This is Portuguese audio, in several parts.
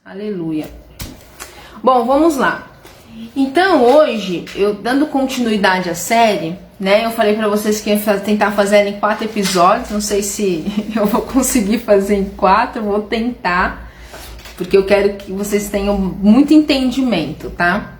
Aleluia. Bom, vamos lá. Então hoje, eu dando continuidade à série, né? Eu falei pra vocês que ia tentar fazer em 4 episódios. Não sei se eu vou conseguir fazer em 4, eu vou tentar, porque eu quero que vocês tenham muito entendimento, tá?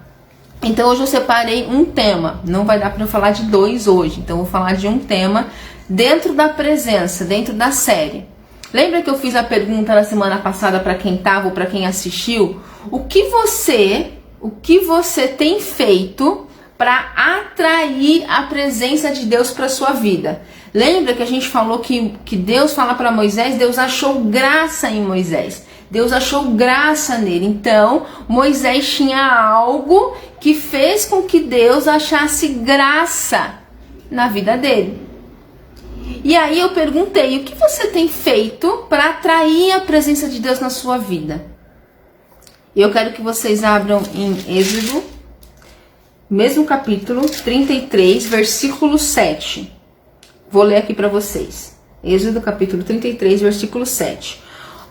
Então hoje eu separei um tema. Não vai dar pra eu falar de 2 hoje, então eu vou falar de um tema dentro da presença, dentro da série. Lembra que eu fiz a pergunta na semana passada para quem tava ou para quem assistiu? O que você tem feito para atrair a presença de Deus para sua vida? Lembra que a gente falou que Deus fala para Moisés, Deus achou graça em Moisés. Deus achou graça nele. Então, Moisés tinha algo que fez com que Deus achasse graça na vida dele. E aí eu perguntei, o que você tem feito para atrair a presença de Deus na sua vida? Eu quero que vocês abram em Êxodo, mesmo capítulo 33, versículo 7. Vou ler aqui para vocês. Êxodo capítulo 33, versículo 7.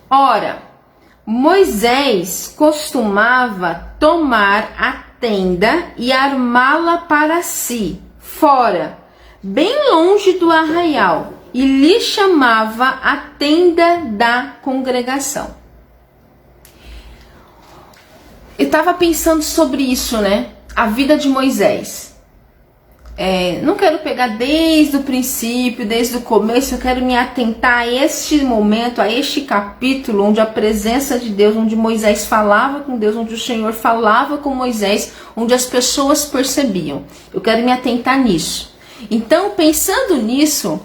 Ora, Moisés costumava tomar a tenda e armá-la para si, fora, bem longe do arraial, e lhe chamava a tenda da congregação. Eu estava pensando sobre isso, né? A vida de Moisés. Não quero pegar desde o princípio, desde o começo, eu quero me atentar a este momento, a este capítulo, onde a presença de Deus, onde Moisés falava com Deus, onde o Senhor falava com Moisés, onde as pessoas percebiam. Eu quero me atentar nisso. Então, pensando nisso,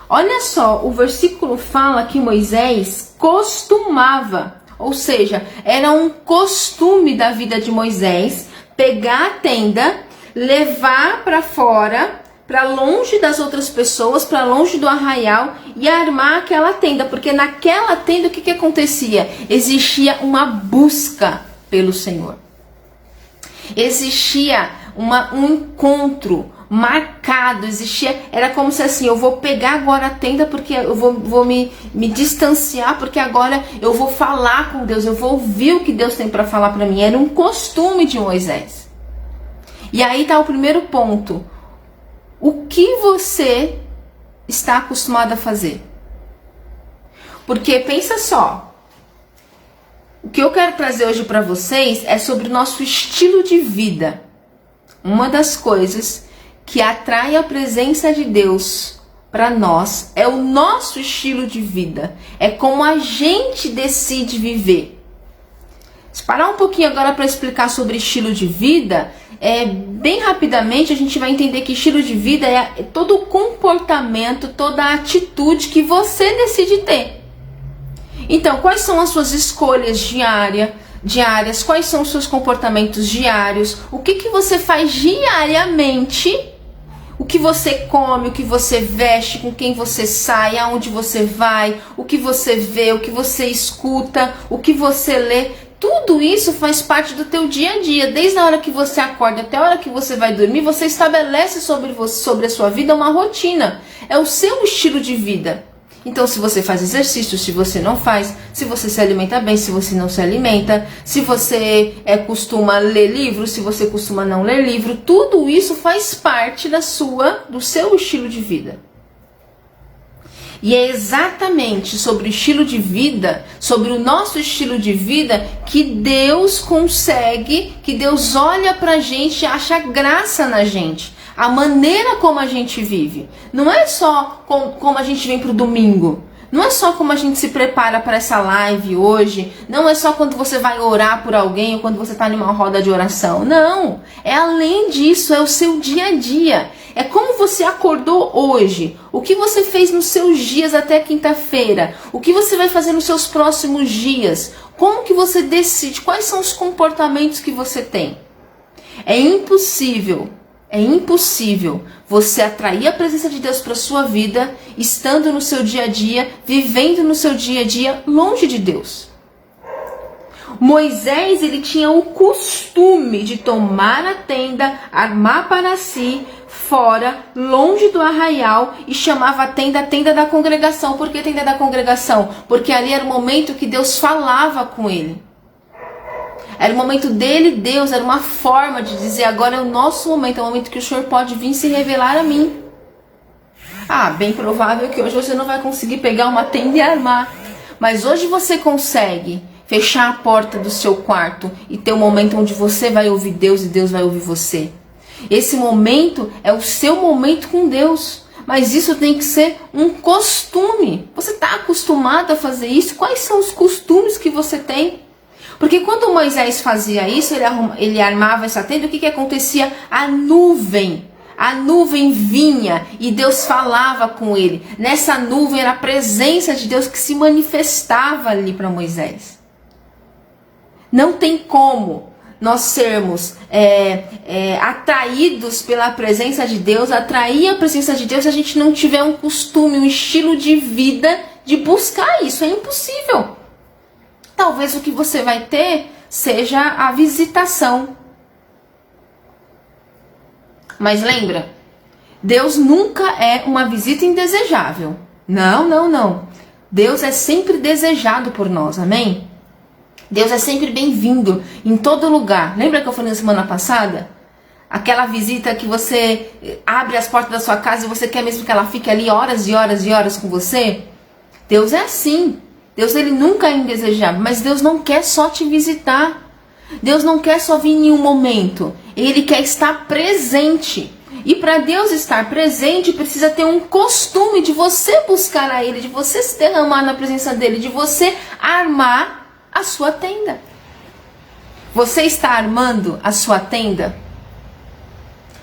olha só, o versículo fala que Moisés costumava, ou seja, era um costume da vida de Moisés pegar a tenda, levar para fora, para longe das outras pessoas, para longe do arraial e armar aquela tenda, porque naquela tenda o que acontecia? Existia uma busca pelo Senhor. Existia um encontro marcado, era como se assim, eu vou pegar agora a tenda porque eu vou me distanciar, porque agora eu vou falar com Deus, eu vou ouvir o que Deus tem para falar para mim. Era um costume de Moisés. E aí tá o primeiro ponto. O que você está acostumado a fazer? Porque pensa só, o que eu quero trazer hoje para vocês é sobre o nosso estilo de vida. Uma das coisas que atrai a presença de Deus para nós é o nosso estilo de vida. É como a gente decide viver. Se parar um pouquinho agora para explicar sobre estilo de vida, bem rapidamente a gente vai entender que estilo de vida é todo o comportamento, toda a atitude que você decide ter. Então, quais são as suas escolhas diárias, quais são os seus comportamentos diários, o que você faz diariamente, o que você come, o que você veste, com quem você sai, aonde você vai, o que você vê, o que você escuta, o que você lê, tudo isso faz parte do teu dia a dia. Desde a hora que você acorda até a hora que você vai dormir, você estabelece sobre a sua vida uma rotina, é o seu estilo de vida. Então, se você faz exercício, se você não faz, se você se alimenta bem, se você não se alimenta, se você costuma ler livro, se você costuma não ler livro, tudo isso faz parte do seu estilo de vida. E é exatamente sobre o estilo de vida, sobre o nosso estilo de vida, que Deus que Deus olha pra gente e acha graça na gente. A maneira como a gente vive. Não é só como a gente vem pro domingo. Não é só como a gente se prepara para essa live hoje. Não é só quando você vai orar por alguém ou quando você está numa roda de oração. Não. É além disso, é o seu dia a dia. É como você acordou hoje. O que você fez nos seus dias até quinta-feira. O que você vai fazer nos seus próximos dias. Como que você decide. Quais são os comportamentos que você tem. É impossível você atrair a presença de Deus para sua vida, estando no seu dia a dia, vivendo no seu dia a dia, longe de Deus. Moisés, ele tinha o costume de tomar a tenda, armar para si, fora, longe do arraial, e chamava a tenda da congregação. Por que tenda da congregação? Porque ali era o momento que Deus falava com ele. Era o momento dele, Deus, era uma forma de dizer, agora é o nosso momento, é o momento que o Senhor pode vir se revelar a mim. Ah, bem provável que hoje você não vai conseguir pegar uma tenda e armar, mas hoje você consegue fechar a porta do seu quarto e ter um momento onde você vai ouvir Deus e Deus vai ouvir você. Esse momento é o seu momento com Deus, mas isso tem que ser um costume. Você está acostumado a fazer isso? Quais são os costumes que você tem? Porque quando Moisés fazia isso, ele armava essa tenda, o que acontecia? A nuvem vinha e Deus falava com ele. Nessa nuvem era a presença de Deus que se manifestava ali para Moisés. Não tem como nós sermos atraídos pela presença de Deus, atrair a presença de Deus se a gente não tiver um costume, um estilo de vida de buscar isso. É impossível. Talvez o que você vai ter seja a visitação. Mas lembra, Deus nunca é uma visita indesejável. Não, não, não. Deus é sempre desejado por nós, amém? Deus é sempre bem-vindo em todo lugar. Lembra que eu falei na semana passada? Aquela visita que você abre as portas da sua casa e você quer mesmo que ela fique ali horas e horas e horas com você? Deus é assim. Deus, ele nunca é indesejável, mas Deus não quer só te visitar. Deus não quer só vir em um momento. Ele quer estar presente. E para Deus estar presente, precisa ter um costume de você buscar a Ele, de você se derramar na presença dEle, de você armar a sua tenda. Você está armando a sua tenda?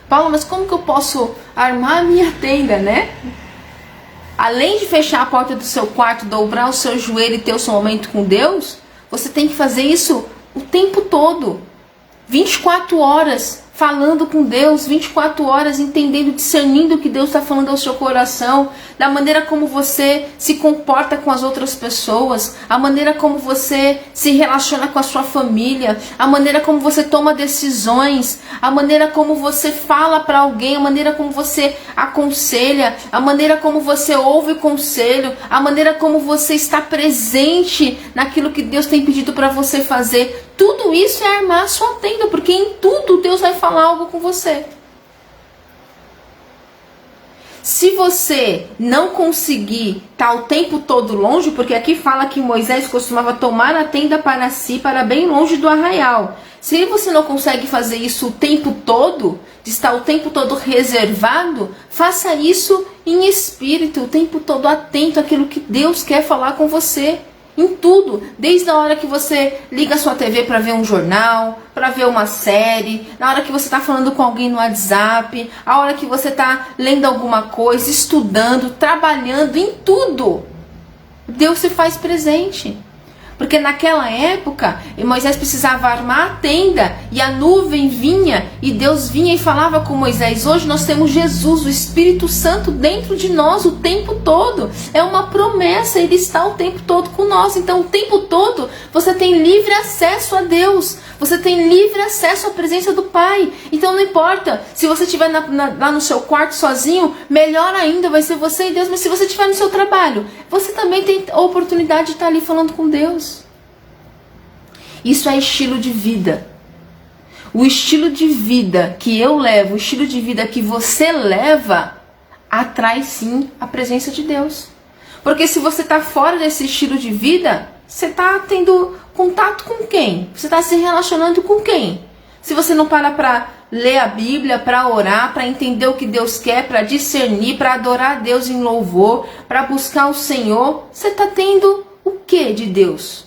Paulo, mas como que eu posso armar a minha tenda, né? Além de fechar a porta do seu quarto, dobrar o seu joelho e ter o seu momento com Deus, você tem que fazer isso o tempo todo. 24 horas falando com Deus, 24 horas entendendo, discernindo o que Deus está falando ao seu coração, da maneira como você se comporta com as outras pessoas, a maneira como você se relaciona com a sua família, a maneira como você toma decisões, a maneira como você fala para alguém, a maneira como você aconselha, a maneira como você ouve o conselho, a maneira como você está presente naquilo que Deus tem pedido para você fazer. Tudo isso é armar a sua tenda, porque em tudo Deus vai falar algo com você. Se você não conseguir estar o tempo todo longe, porque aqui fala que Moisés costumava tomar a tenda para si, para bem longe do arraial. Se você não consegue fazer isso o tempo todo, de estar o tempo todo reservado, faça isso em espírito, o tempo todo atento àquilo que Deus quer falar com você. Em tudo, desde a hora que você liga a sua TV para ver um jornal, para ver uma série, na hora que você está falando com alguém no WhatsApp, a hora que você está lendo alguma coisa, estudando, trabalhando, em tudo, Deus se faz presente. Porque naquela época, Moisés precisava armar a tenda e a nuvem vinha e Deus vinha e falava com Moisés. Hoje nós temos Jesus, o Espírito Santo dentro de nós o tempo todo. É uma promessa, Ele está o tempo todo com nós. Então o tempo todo você tem livre acesso a Deus. Você tem livre acesso à presença do Pai. Então não importa, se você estiver lá no seu quarto sozinho, melhor ainda, vai ser você e Deus. Mas se você estiver no seu trabalho, você também tem a oportunidade de estar ali falando com Deus. Isso é estilo de vida. O estilo de vida que eu levo, o estilo de vida que você leva, atrai sim a presença de Deus. Porque se você está fora desse estilo de vida, você está tendo contato com quem? Você está se relacionando com quem? Se você não para ler a Bíblia, para orar, para entender o que Deus quer, para discernir, para adorar a Deus em louvor, para buscar o Senhor, você está tendo o que de Deus?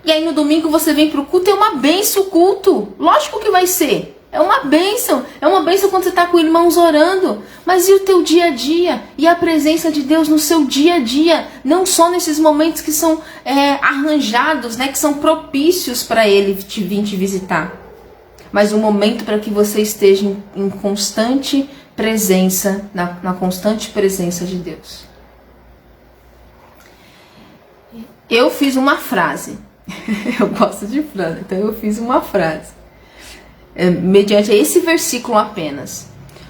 E aí no domingo você vem para o culto, é uma bênção o culto. Lógico que vai ser. É uma bênção. É uma bênção quando você está com irmãos orando. Mas e o teu dia a dia? E a presença de Deus no seu dia a dia? Não só nesses momentos que são arranjados, né, que são propícios para Ele vir te visitar. Mas um momento para que você esteja em constante presença, na constante presença de Deus. Eu fiz uma frase. Eu gosto de frase, então eu fiz uma frase. Mediante esse versículo apenas.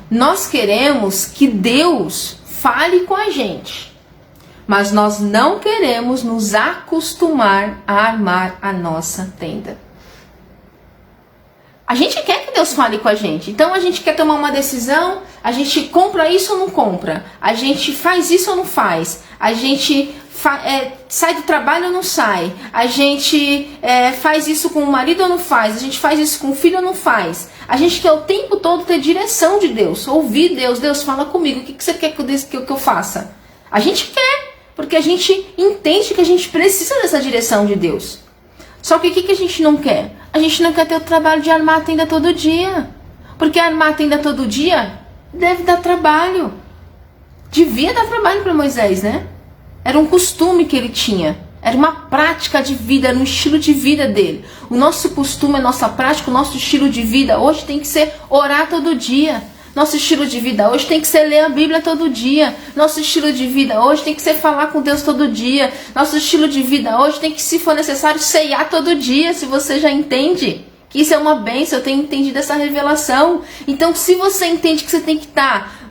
Nós queremos que Deus fale com a gente, mas nós não queremos nos acostumar a armar a nossa tenda. A gente quer que Deus fale com a gente. Então a gente quer tomar uma decisão, a gente compra isso ou não compra, a gente faz isso ou não faz, a gente sai do trabalho ou não sai, a gente faz isso com o marido ou não faz, a gente faz isso com o filho ou não faz. A gente quer o tempo todo ter direção de Deus, ouvir Deus. Deus, fala comigo, o que você quer que eu faça? A gente quer, porque a gente entende que a gente precisa dessa direção de Deus. Só que o que a gente não quer? A gente não quer ter o trabalho de armar a tenda todo dia. Porque armar a tenda todo dia deve dar trabalho. Devia dar trabalho para Moisés, né? Era um costume que ele tinha. Era uma prática de vida, era um estilo de vida dele. O nosso costume, a nossa prática, o nosso estilo de vida hoje tem que ser orar todo dia. Nosso estilo de vida hoje tem que ser ler a Bíblia todo dia. Nosso estilo de vida hoje tem que ser falar com Deus todo dia. Nosso estilo de vida hoje tem que, se for necessário, ceiar todo dia. Se você já entende que isso é uma bênção, eu tenho entendido essa revelação. Então, se você entende que você tem que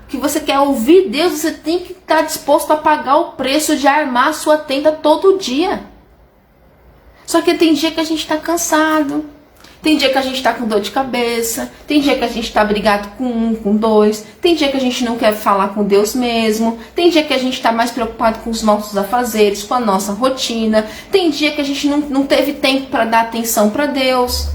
que você quer ouvir Deus, você tem que estar disposto a pagar o preço de armar a sua tenda todo dia. Só que tem dia que a gente está cansado. Tem dia que a gente está com dor de cabeça, tem dia que a gente está brigado com um, com dois, tem dia que a gente não quer falar com Deus mesmo, tem dia que a gente está mais preocupado com os nossos afazeres, com a nossa rotina, tem dia que a gente não teve tempo para dar atenção para Deus.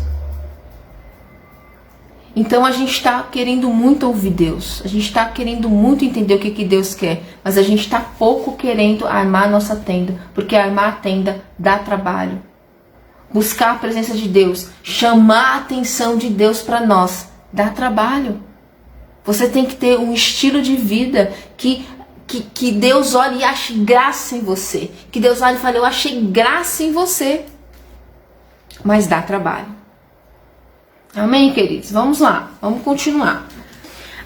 Então a gente está querendo muito ouvir Deus, a gente está querendo muito entender o que Deus quer, mas a gente está pouco querendo armar a nossa tenda, porque armar a tenda dá trabalho. Buscar a presença de Deus, chamar a atenção de Deus para nós, dá trabalho. Você tem que ter um estilo de vida que Deus olhe e ache graça em você. Que Deus olhe e fale, eu achei graça em você. Mas dá trabalho. Amém, queridos? Vamos lá, vamos continuar.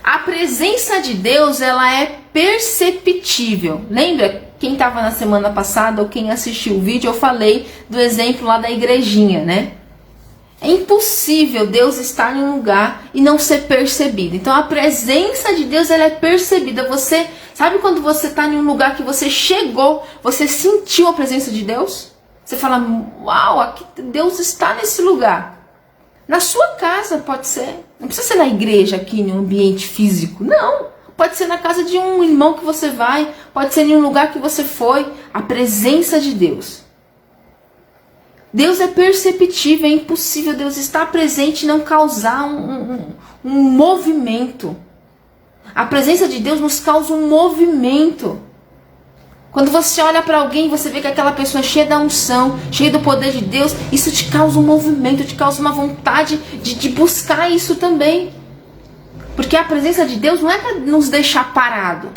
A presença de Deus, ela é perceptível. Lembra? Quem estava na semana passada ou quem assistiu o vídeo, eu falei do exemplo lá da igrejinha, né? É impossível Deus estar em um lugar e não ser percebido. Então a presença de Deus, ela é percebida. Você sabe quando você está em um lugar que você chegou, você sentiu a presença de Deus? Você fala, uau, aqui Deus está nesse lugar. Na sua casa pode ser. Não precisa ser na igreja aqui, no ambiente físico. Não. Pode ser na casa de um irmão que você vai, pode ser em um lugar que você foi, a presença de Deus. Deus é perceptível, é impossível Deus estar presente e não causar um movimento. A presença de Deus nos causa um movimento. Quando você olha para alguém, você vê que aquela pessoa é cheia da unção, cheia do poder de Deus, isso te causa um movimento, te causa uma vontade de buscar isso também. Porque a presença de Deus não é para nos deixar parado.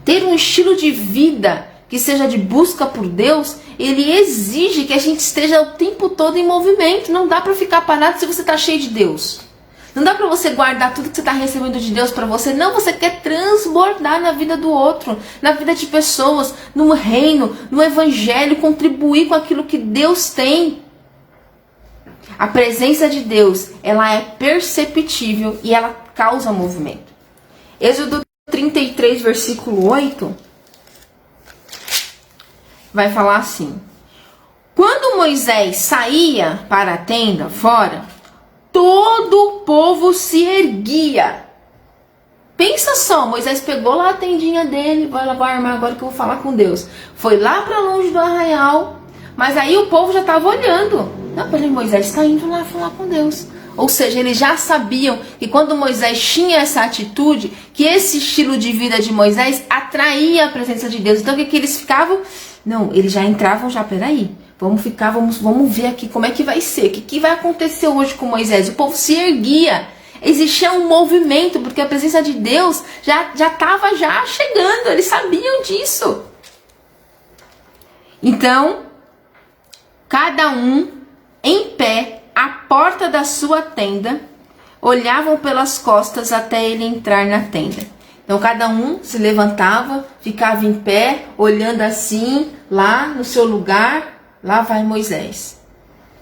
Ter um estilo de vida que seja de busca por Deus, ele exige que a gente esteja o tempo todo em movimento. Não dá para ficar parado se você está cheio de Deus. Não dá para você guardar tudo que você está recebendo de Deus para você. Não, você quer transbordar na vida do outro, na vida de pessoas, no reino, no evangelho, contribuir com aquilo que Deus tem. A presença de Deus, ela é perceptível e ela causa movimento. Êxodo 33, versículo 8, vai falar assim: quando Moisés saía para a tenda fora, todo o povo se erguia. Pensa só, Moisés pegou lá a tendinha dele, vai armar agora que eu vou falar com Deus. Foi lá para longe do arraial, mas aí o povo já estava olhando. Não, peraí, Moisés está indo lá falar com Deus. Ou seja, eles já sabiam que quando Moisés tinha essa atitude, que esse estilo de vida de Moisés atraía a presença de Deus. Então o que eles ficavam? Não, eles já entravam, peraí, vamos ficar, vamos ver aqui como é que vai ser, o que vai acontecer hoje com Moisés. O povo se erguia, existia um movimento, porque a presença de Deus já estava chegando, eles sabiam disso. Então, cada um em pé, à porta da sua tenda, olhavam pelas costas até ele entrar na tenda. Então cada um se levantava, ficava em pé, olhando assim, lá no seu lugar, lá vai Moisés.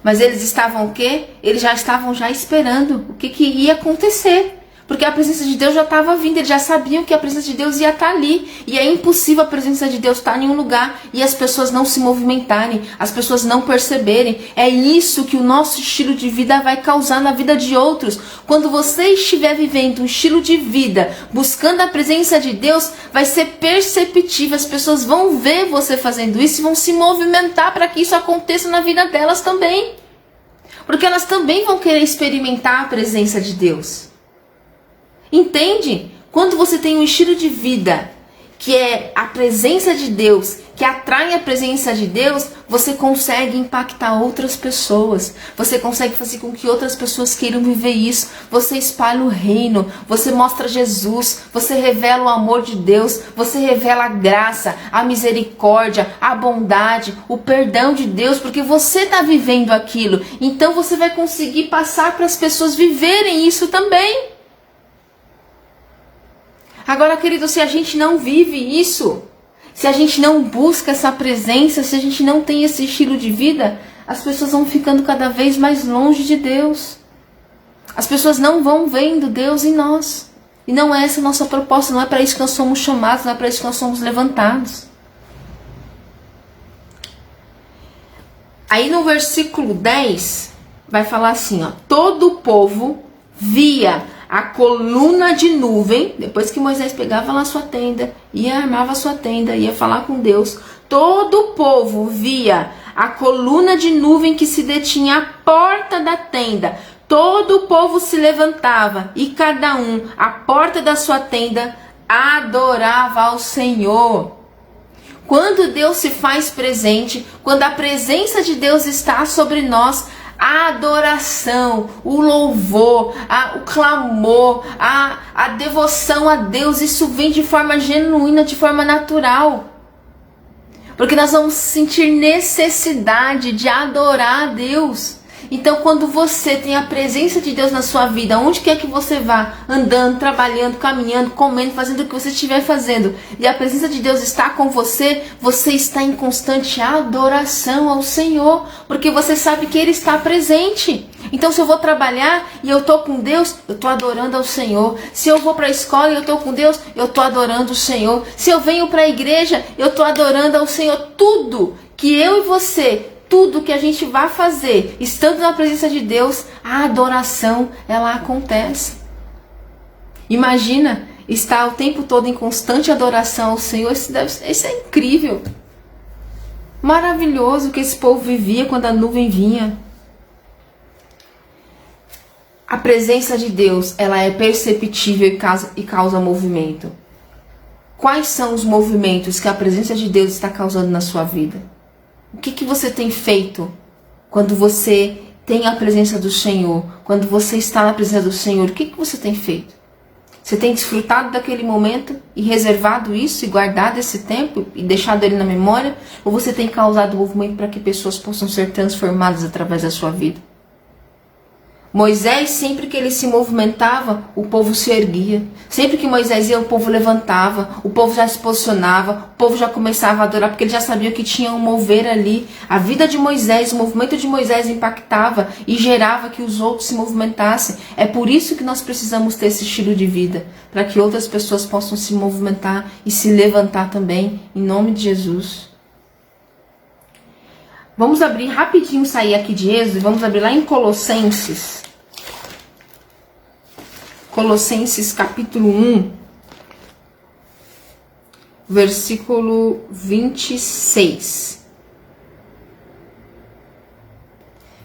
Mas eles estavam o quê? Eles já estavam esperando o que ia acontecer. Porque a presença de Deus já estava vindo, eles já sabiam que a presença de Deus ia estar ali. E é impossível a presença de Deus estar em um lugar e as pessoas não se movimentarem, as pessoas não perceberem. É isso que o nosso estilo de vida vai causar na vida de outros. Quando você estiver vivendo um estilo de vida, buscando a presença de Deus, vai ser perceptível. As pessoas vão ver você fazendo isso e vão se movimentar para que isso aconteça na vida delas também. Porque elas também vão querer experimentar a presença de Deus. Entende? Quando você tem um estilo de vida que é a presença de Deus, que atrai a presença de Deus, você consegue impactar outras pessoas. Você consegue fazer com que outras pessoas queiram viver isso. Você espalha o reino, você mostra Jesus, você revela o amor de Deus, você revela a graça, a misericórdia, a bondade, o perdão de Deus, porque você está vivendo aquilo. Então você vai conseguir passar para as pessoas viverem isso também. Agora, querido, se a gente não vive isso, se a gente não busca essa presença, se a gente não tem esse estilo de vida, as pessoas vão ficando cada vez mais longe de Deus. As pessoas não vão vendo Deus em nós. E não é essa a nossa proposta, não é para isso que nós somos chamados, não é para isso que nós somos levantados. Aí no versículo 10, vai falar assim, ó: todo o povo via a coluna de nuvem, depois que Moisés pegava lá sua tenda, ia armava sua tenda, ia falar com Deus, todo o povo via a coluna de nuvem que se detinha à porta da tenda. Todo o povo se levantava e cada um, à porta da sua tenda, adorava ao Senhor. Quando Deus se faz presente, quando a presença de Deus está sobre nós, a adoração, o louvor, o clamor, a devoção a Deus, isso vem de forma genuína, de forma natural. Porque nós vamos sentir necessidade de adorar a Deus. Então, quando você tem a presença de Deus na sua vida, onde quer que você vá, andando, trabalhando, caminhando, comendo, fazendo o que você estiver fazendo, e a presença de Deus está com você, você está em constante adoração ao Senhor, porque você sabe que Ele está presente. Então, se eu vou trabalhar e eu estou com Deus, eu estou adorando ao Senhor. Se eu vou para a escola e eu estou com Deus, eu estou adorando o Senhor. Se eu venho para a igreja, eu estou adorando ao Senhor. Tudo que eu e você, tudo que a gente vai fazer, estando na presença de Deus, a adoração, ela acontece. Imagina estar o tempo todo em constante adoração ao Senhor. Isso é incrível. Maravilhoso que esse povo vivia quando a nuvem vinha. A presença de Deus, ela é perceptível e causa movimento. Quais são os movimentos que a presença de Deus está causando na sua vida? O que você tem feito quando você tem a presença do Senhor? Quando você está na presença do Senhor, o que você tem feito? Você tem desfrutado daquele momento e reservado isso e guardado esse tempo e deixado ele na memória? Ou você tem causado movimento para que pessoas possam ser transformadas através da sua vida? Moisés, sempre que ele se movimentava, o povo se erguia. Sempre que Moisés ia, o povo levantava, o povo já se posicionava, o povo já começava a adorar, porque ele já sabia que tinha um mover ali. A vida de Moisés, o movimento de Moisés impactava e gerava que os outros se movimentassem. É por isso que nós precisamos ter esse estilo de vida, para que outras pessoas possam se movimentar e se levantar também, em nome de Jesus. Vamos abrir rapidinho, sair aqui de Êxodo, e vamos abrir lá em Colossenses. Colossenses capítulo 1, versículo 26.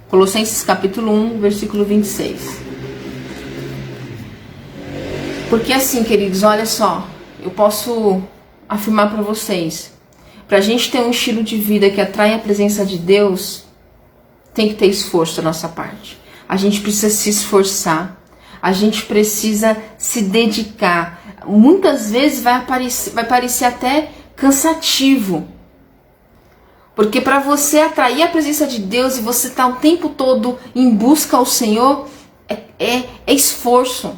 Colossenses capítulo 1, versículo 26. Porque assim, queridos, olha só, eu posso afirmar para vocês, para a gente ter um estilo de vida que atrai a presença de Deus, tem que ter esforço da nossa parte. A gente precisa se esforçar. A gente precisa se dedicar. Muitas vezes vai parecer até cansativo. Porque para você atrair a presença de Deus e você estar o tempo todo em busca ao Senhor, é esforço.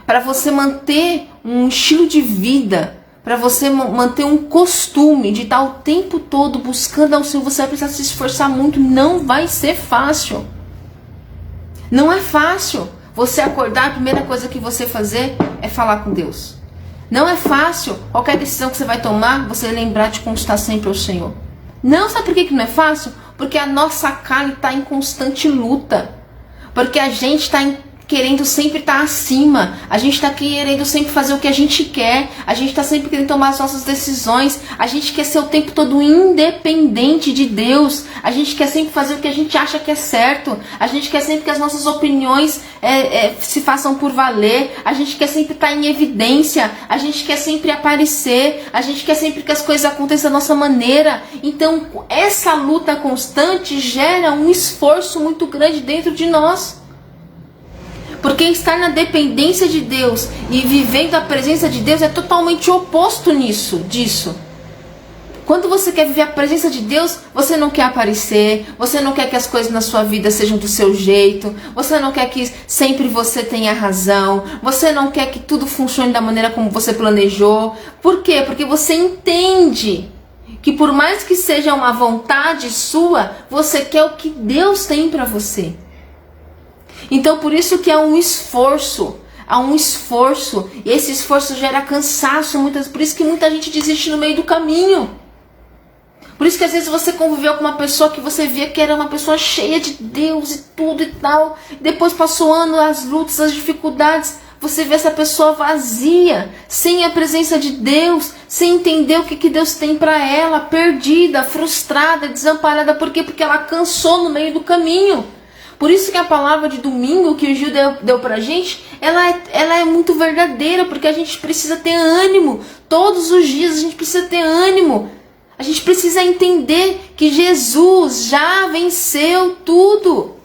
Para você manter um estilo de vida, para você manter um costume de estar o tempo todo buscando ao Senhor, você vai precisar se esforçar muito. Não vai ser fácil. Não é fácil. você acordar, a primeira coisa que você fazer é falar com Deus. Não é fácil, qualquer decisão que você vai tomar, você lembrar de consultar sempre ao Senhor. Não, sabe por que não é fácil? Porque a nossa carne está em constante luta. Porque a gente está querendo sempre estar acima. A gente está querendo sempre fazer o que a gente quer. A gente está sempre querendo tomar as nossas decisões. A gente quer ser o tempo todo independente de Deus. A gente quer sempre fazer o que a gente acha que é certo. A gente quer sempre que as nossas opiniões se façam por valer. A gente quer sempre estar em evidência. A gente quer sempre aparecer. A gente quer sempre que as coisas aconteçam da nossa maneira. Então, essa luta constante gera um esforço muito grande dentro de nós. Porque estar na dependência de Deus e vivendo a presença de Deus é totalmente oposto disso. Quando você quer viver a presença de Deus, você não quer aparecer, você não quer que as coisas na sua vida sejam do seu jeito, você não quer que sempre você tenha razão, você não quer que tudo funcione da maneira como você planejou. Por quê? Porque você entende que por mais que seja uma vontade sua, você quer o que Deus tem para você. Então por isso que há um esforço, e esse esforço gera cansaço, por isso que muita gente desiste no meio do caminho. Por isso que às vezes você conviveu com uma pessoa que você via que era uma pessoa cheia de Deus e tudo e tal, depois passou ano, as lutas, as dificuldades, você vê essa pessoa vazia, sem a presença de Deus, sem entender o que Deus tem para ela, perdida, frustrada, desamparada. Por quê? Porque ela cansou no meio do caminho. Por isso que a palavra de domingo que o Gil deu pra gente, ela é muito verdadeira, porque a gente precisa ter ânimo. Todos os dias a gente precisa ter ânimo. A gente precisa entender que Jesus já venceu tudo.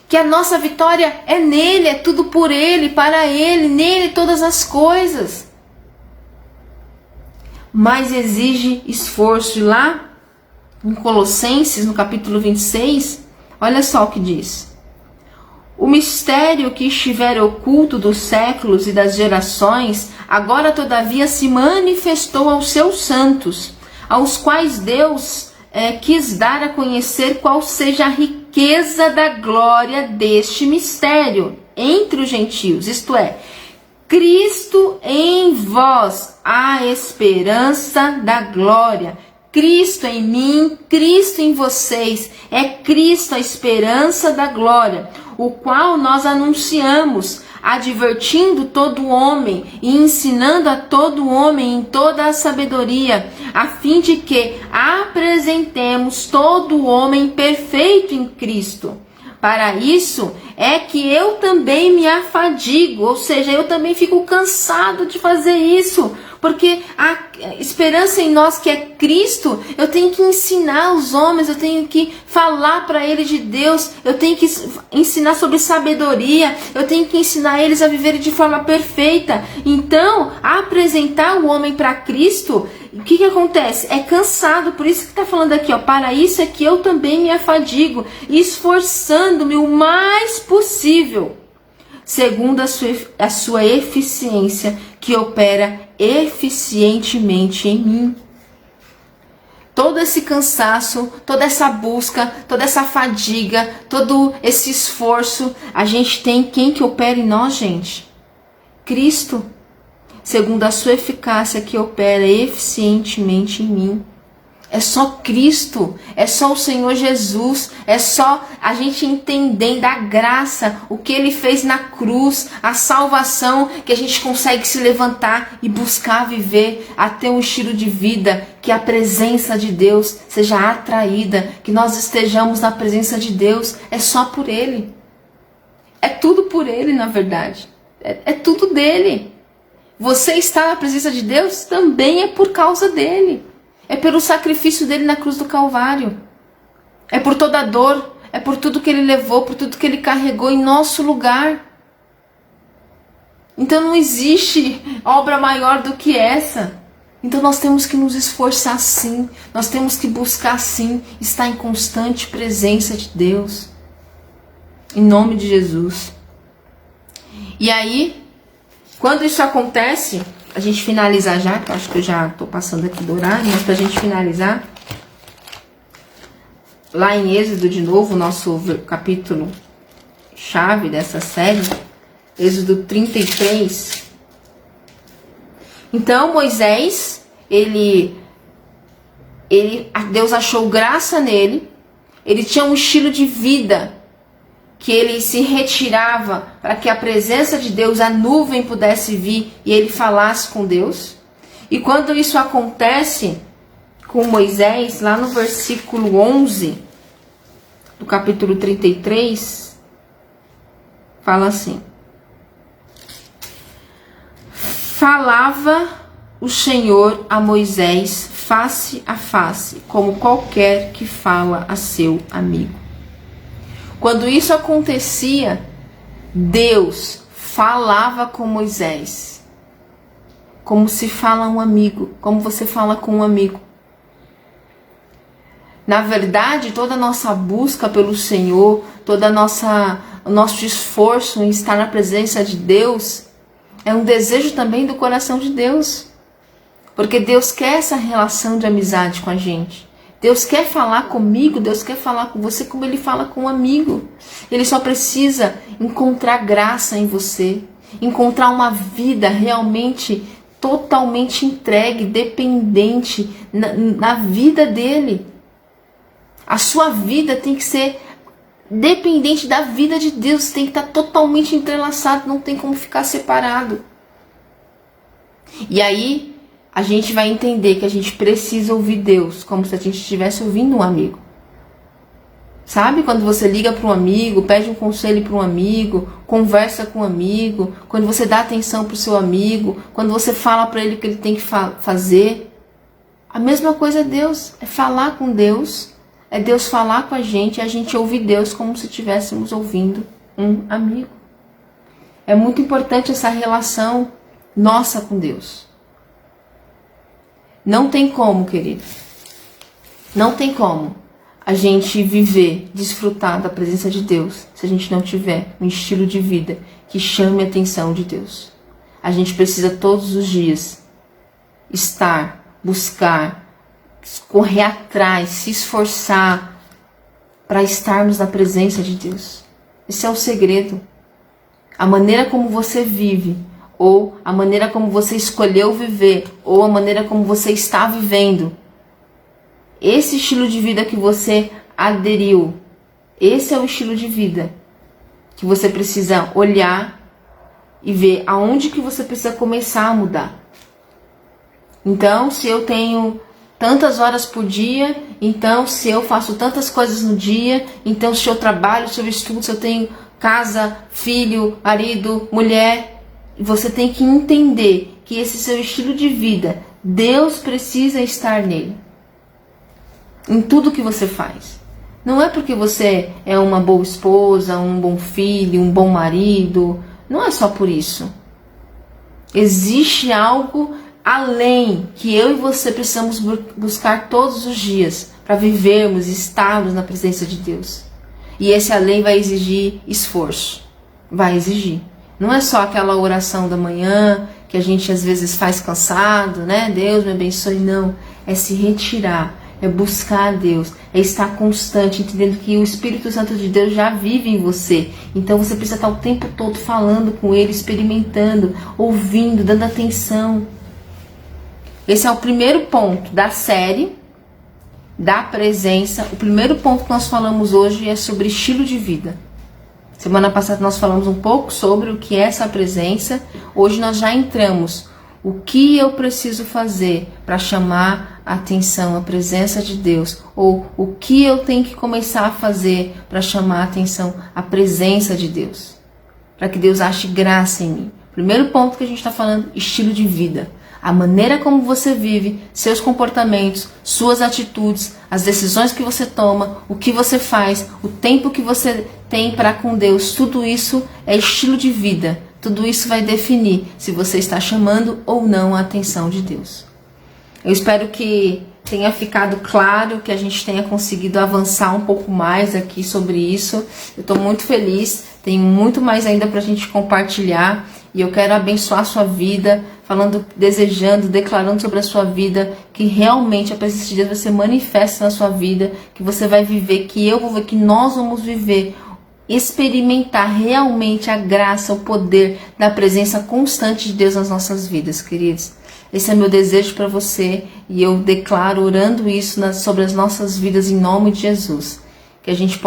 Que a nossa vitória é nele, é tudo por ele, para ele, nele todas as coisas. Mas exige esforço. E lá em Colossenses, no capítulo 26... olha só o que diz. O mistério que estiver oculto dos séculos e das gerações, agora todavia se manifestou aos seus santos, aos quais Deus quis dar a conhecer qual seja a riqueza da glória deste mistério entre os gentios, isto é, Cristo em vós, a esperança da glória. Cristo em mim, Cristo em vocês, é Cristo a esperança da glória, o qual nós anunciamos, advertindo todo homem e ensinando a todo homem em toda a sabedoria, a fim de que apresentemos todo homem perfeito em Cristo. Para isso é que eu também me afadigo, ou seja, eu também fico cansado de fazer isso, porque a esperança em nós que é Cristo, eu tenho que ensinar os homens, eu tenho que falar para eles de Deus, eu tenho que ensinar sobre sabedoria, eu tenho que ensinar eles a viverem de forma perfeita. Então, apresentar o homem para Cristo, o que acontece? É cansado, por isso que está falando aqui, ó, para isso é que eu também me afadigo, esforçando-me o mais possível, segundo a sua eficiência, que opera eficientemente em mim. Todo esse cansaço, toda essa busca, toda essa fadiga, todo esse esforço, a gente tem quem que opera em nós, gente? Cristo, segundo a sua eficácia que opera eficientemente em mim. É só Cristo, é só o Senhor Jesus, é só a gente entendendo a graça, o que Ele fez na cruz, a salvação, que a gente consegue se levantar e buscar viver, a ter um estilo de vida, que a presença de Deus seja atraída, que nós estejamos na presença de Deus, é só por Ele. É tudo por Ele, na verdade, é tudo dele. Você está na presença de Deus também é por causa dele. É pelo sacrifício dele na cruz do Calvário. É por toda a dor. É por tudo que ele levou, por tudo que ele carregou em nosso lugar. Então não existe obra maior do que essa. Então nós temos que nos esforçar sim. Nós temos que buscar sim estar em constante presença de Deus. Em nome de Jesus. E aí, quando isso acontece, a gente finalizar já, que eu acho que eu já estou passando aqui do horário, mas para a gente finalizar, lá em Êxodo de novo, nosso capítulo chave dessa série, Êxodo 33. Então Moisés, Deus achou graça nele, ele tinha um estilo de vida que ele se retirava para que a presença de Deus, a nuvem, pudesse vir e ele falasse com Deus. E quando isso acontece com Moisés, lá no versículo 11 do capítulo 33, fala assim: falava o Senhor a Moisés face a face, como qualquer que fala a seu amigo. Quando isso acontecia, Deus falava com Moisés, como se fala um amigo, como você fala com um amigo. Na verdade, toda a nossa busca pelo Senhor, o nosso esforço em estar na presença de Deus, é um desejo também do coração de Deus. Porque Deus quer essa relação de amizade com a gente. Deus quer falar comigo, Deus quer falar com você como Ele fala com um amigo. Ele só precisa encontrar graça em você, encontrar uma vida realmente, totalmente entregue, dependente na vida dEle. A sua vida tem que ser dependente da vida de Deus, tem que estar totalmente entrelaçado, não tem como ficar separado. E aí a gente vai entender que a gente precisa ouvir Deus como se a gente estivesse ouvindo um amigo. Sabe quando você liga para um amigo, pede um conselho para um amigo, conversa com um amigo, quando você dá atenção para o seu amigo, quando você fala para ele o que ele tem que fazer? A mesma coisa é Deus, é falar com Deus, é Deus falar com a gente ouvir Deus como se estivéssemos ouvindo um amigo. É muito importante essa relação nossa com Deus. Não tem como, querido, não tem como a gente viver, desfrutar da presença de Deus se a gente não tiver um estilo de vida que chame a atenção de Deus. A gente precisa todos os dias estar, buscar, correr atrás, se esforçar para estarmos na presença de Deus. Esse é o segredo. A maneira como você vive, ou a maneira como você escolheu viver, ou a maneira como você está vivendo, esse estilo de vida que você aderiu, esse é o estilo de vida que você precisa olhar e ver aonde que você precisa começar a mudar. Então, se eu tenho tantas horas por dia, então se eu faço tantas coisas no dia, então se eu trabalho, se eu estudo, se eu tenho casa, filho, marido, mulher, você tem que entender que esse seu estilo de vida, Deus precisa estar nele. Em tudo que você faz. Não é porque você é uma boa esposa, um bom filho, um bom marido. Não é só por isso. Existe algo além que eu e você precisamos buscar todos os dias para vivermos e estarmos na presença de Deus. E esse além vai exigir esforço. Vai exigir. Não é só aquela oração da manhã que a gente às vezes faz cansado, né? Deus me abençoe. Não. É se retirar. É buscar a Deus, é estar constante, entendendo que o Espírito Santo de Deus já vive em você. Então você precisa estar o tempo todo falando com Ele, experimentando, ouvindo, dando atenção. Esse é o primeiro ponto da série, da presença. O primeiro ponto que nós falamos hoje é sobre estilo de vida. Semana passada nós falamos um pouco sobre o que é essa presença. Hoje nós já entramos. O que eu preciso fazer para chamar a atenção, a presença de Deus? Ou o que eu tenho que começar a fazer para chamar a atenção, a presença de Deus? Para que Deus ache graça em mim. Primeiro ponto que a gente está falando, estilo de vida. A maneira como você vive, seus comportamentos, suas atitudes, as decisões que você toma, o que você faz, o tempo que você tem para com Deus, tudo isso é estilo de vida. Tudo isso vai definir se você está chamando ou não a atenção de Deus. Eu espero que tenha ficado claro, que a gente tenha conseguido avançar um pouco mais aqui sobre isso. Eu estou muito feliz, tem muito mais ainda para a gente compartilhar. E eu quero abençoar a sua vida, falando, desejando, declarando sobre a sua vida, que realmente a presença de Deus vai ser manifesta na sua vida, que você vai viver, que eu vou ver, que nós vamos viver experimentar realmente a graça, o poder da presença constante de Deus nas nossas vidas, queridos. Esse é meu desejo para você e eu declaro orando isso sobre as nossas vidas em nome de Jesus. Que a gente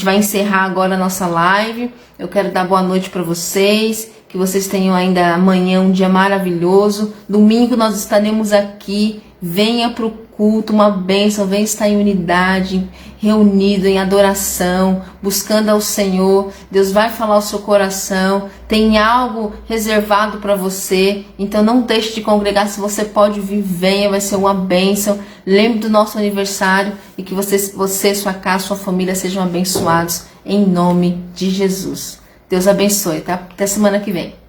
vai encerrar agora a nossa live. Eu quero dar boa noite para vocês, que vocês tenham ainda amanhã um dia maravilhoso. Domingo nós estaremos aqui. Venha para o culto, uma bênção, venha estar em unidade, reunido em adoração, buscando ao Senhor. Deus vai falar ao seu coração, tem algo reservado para você, então não deixe de congregar. Se você pode vir, venha, vai ser uma bênção. Lembre do nosso aniversário e que você, sua casa, sua família sejam abençoados em nome de Jesus. Deus abençoe, tá? Até semana que vem.